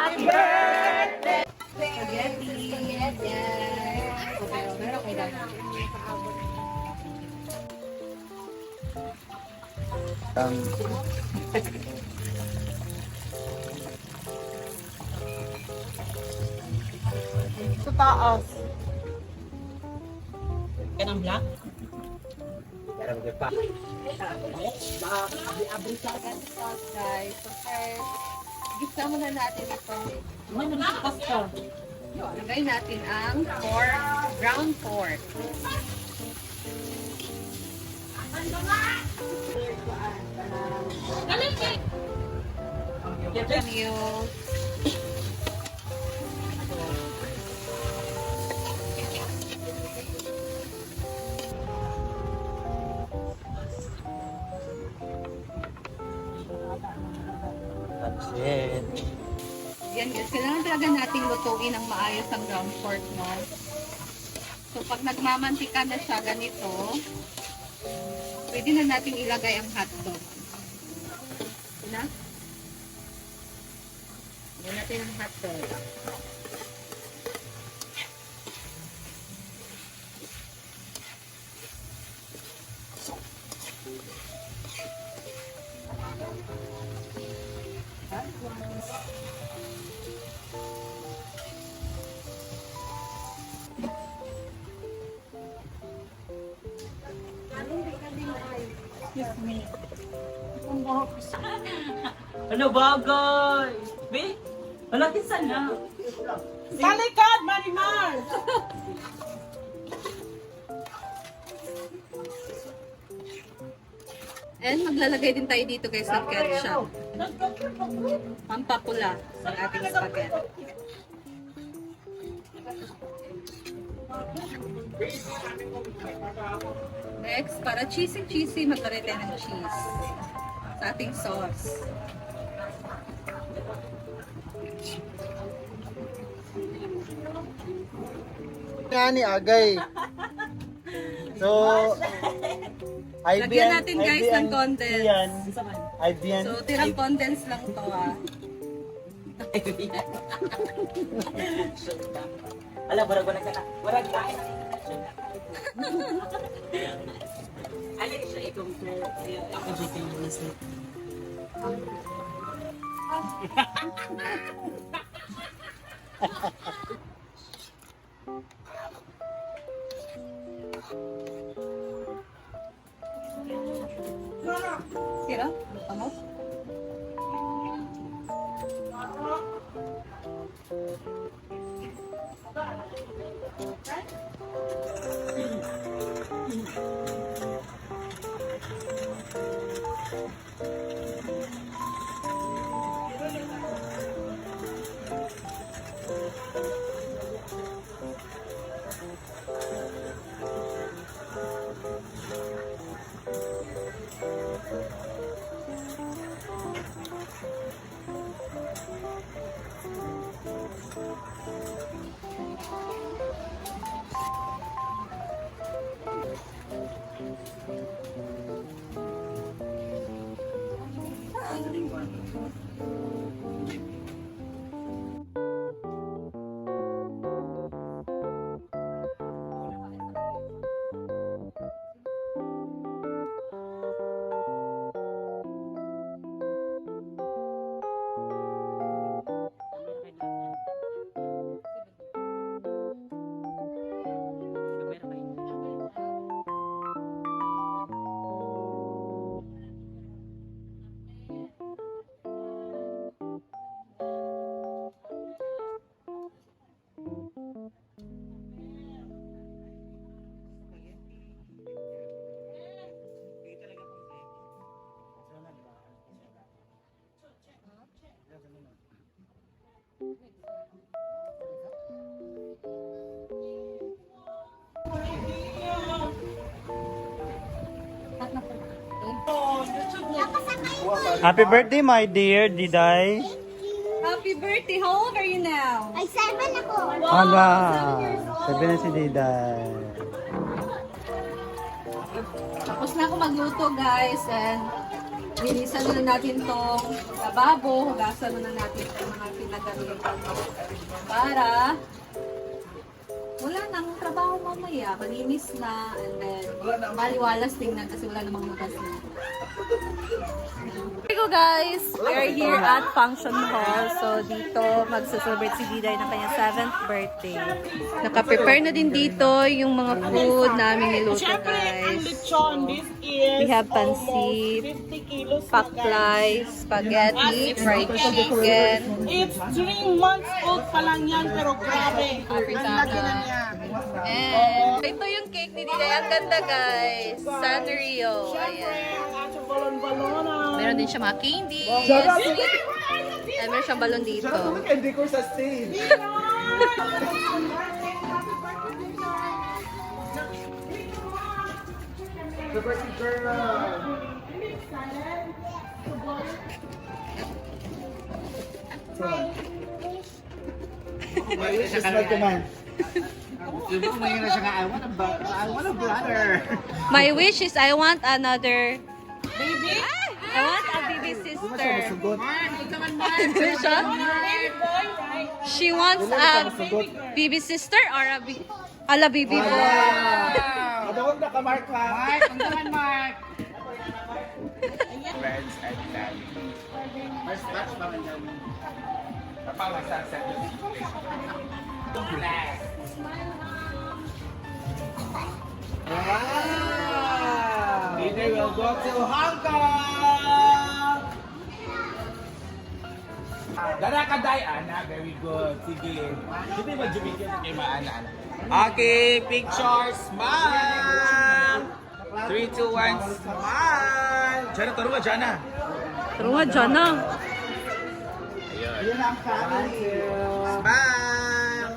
Spaghetti. Yes, yes. Okay, meron kayo dahil. Sa taas. Kanang black? Sauce, guys. Okay. Gisa muna natin ito. Ano na pasta? Lagay natin ang pork, ground pork. Yung That's it. yan guys, kailangan talaga nating lutuin ng maayos ang ground pork mo. So pag nagmamantika na siya ganito, pwede na nating ilagay ang hotdog. Na? Ilagay natin ang hotdog. Excuse me. Ano bagay? Be? Wala kinsan na. Talikod, Marimar! And maglalagay din tayo dito guys ng ketchup. Pampapula ng ating spaghetti. Next, para cheesy, maglagay tayo ng cheese sa ating sauce. Nga ni Agay. So, Lagyan natin guys ng condense. IBN. So, tirang condense lang to ah. Alam, warag-warag ka na. Warag tayo. Alin siya itong to. Ako dito yung nasa. Tira? Ano? Happy birthday, my dear Diday. Happy birthday! How old are you now? Ay, 7 ako. Ano? Sabi na si Diday. Tapos na ako magluto guys and Linisan na natin tong lababo, hugasan na natin itong mga pinagamitan para wala nang trabaho mamaya, malinis na, and then maliwalas tingnan kasi wala namang hugas na. Hello guys! We are here at Function Hall. So dito magsa-celebrate si Diday ng kanyang 7th birthday. Naka-prepare na din dito yung mga food namin niluto Siyempre, ang guys. lechon, this is We have almost pancit, 50 kilos na, paklay, spaghetti, fried chicken, It's 3 months old pa lang yan, pero grabe. Ang laki na niya. and ito yung cake ni Diday. Ang ganda guys. Sanrio. Siyempre, Ayan. ang ating balon-balona. Meron din siya mga candies. And meron siyang balon dito. Hindi ko sa stage. The birthday girl. My wish is my command. Yung may na siya nga, I want a brother. My wish is I want another baby. I want a baby sister. Ano siya? She wants a baby sister or a baby boy. Adawag na ka, Mark, ha? Mark, ang naman, Mark. Friends and family. First batch pa man yung kapawasan blast. Wow! Leader will go to Hong Kong! Dara ka day, Ana. Very good. Sige. Hindi ba Jamaican kay Maana? Okay, picture, smile! 3, 2, 1, smile! Jana, taro ka, Jana. Pero nga dyan na. Yun ang family. Smile!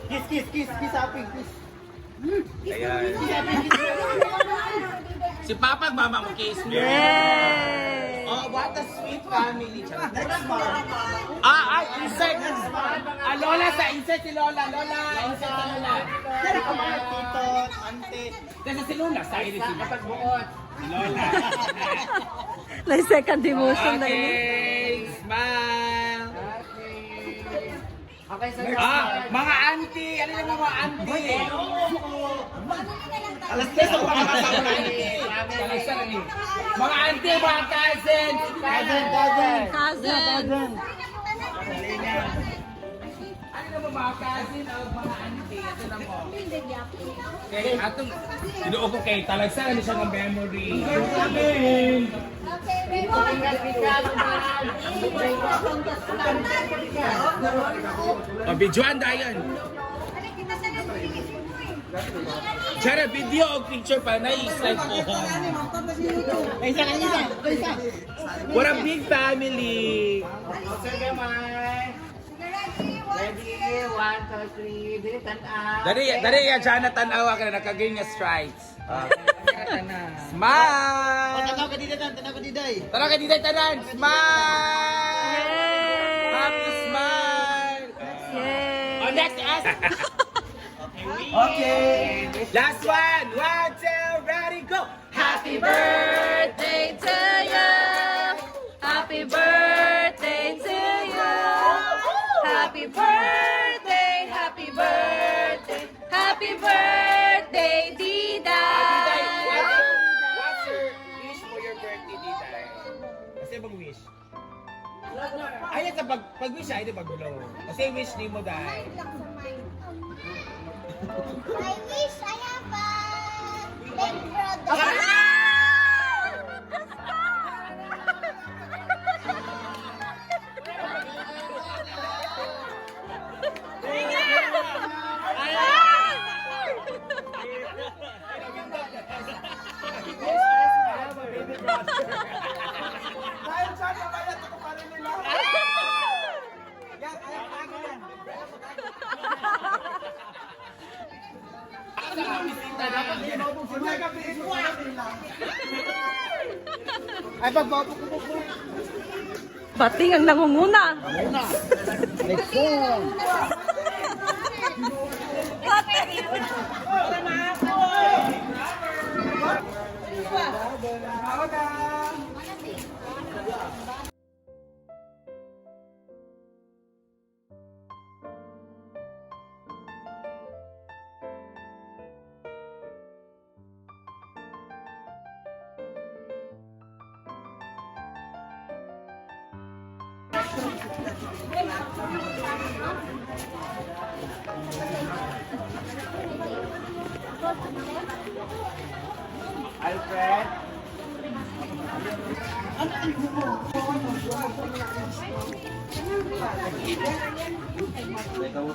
Kiss, kiss, kiss, kiss, happy, kiss. Ayan. Si Papa at Mama mo kiss mo. Yay! Oh, what a sweet family. Next month. Insert. Lola sa insert si Lola. Lola, insert sa Lola. Kaya ka mga tito, ante. Kasi si Lola, sa ilis si Kapagbuot. Si Lola. Like second demotion na yun. Okay, smile. Okay, sir. Mga auntie. Ano yung mga auntie? Alas 10 ang mga kasama na mga auntie, mga cousin. Cousin. Ano naman mga cousin o mga auntie? Ito na mo. Okay, atong inuo ko kay talagsa na siya ng memory. Videoan dayon. Chara video o picture pa na i-slide po. What a big family. Dari ya Jana tanawa ka na nakagain niya strikes. Smile. Tanaw ka diday tanan. Smile. Happy smile. Yay! Oh, next us. Okay. Last one. 1, 2, ready, go. Happy birthday to you. Happy birthday to you. Happy birthday, happy birthday, happy birthday, Diday. What's your wish for your birthday, Diday? Kasi bang wish? Ay, sa pag-wish ay di pag-blow. Kasi wish ni mo, Day. I wish I have a big brother. Ay, pagbago ko po. Bating ang nangunguna. Next one. Alfred?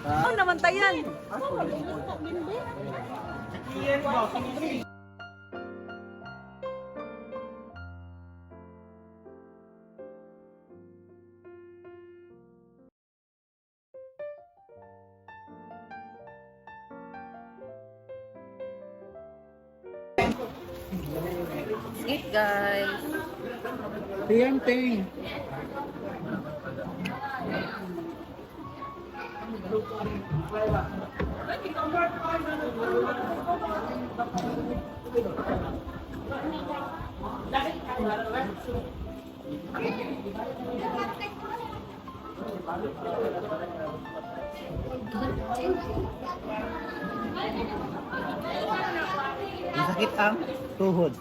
Oh, namantayan. Iyan ba? Eat guys. Tiyan, ting. Sakit ang tuhod.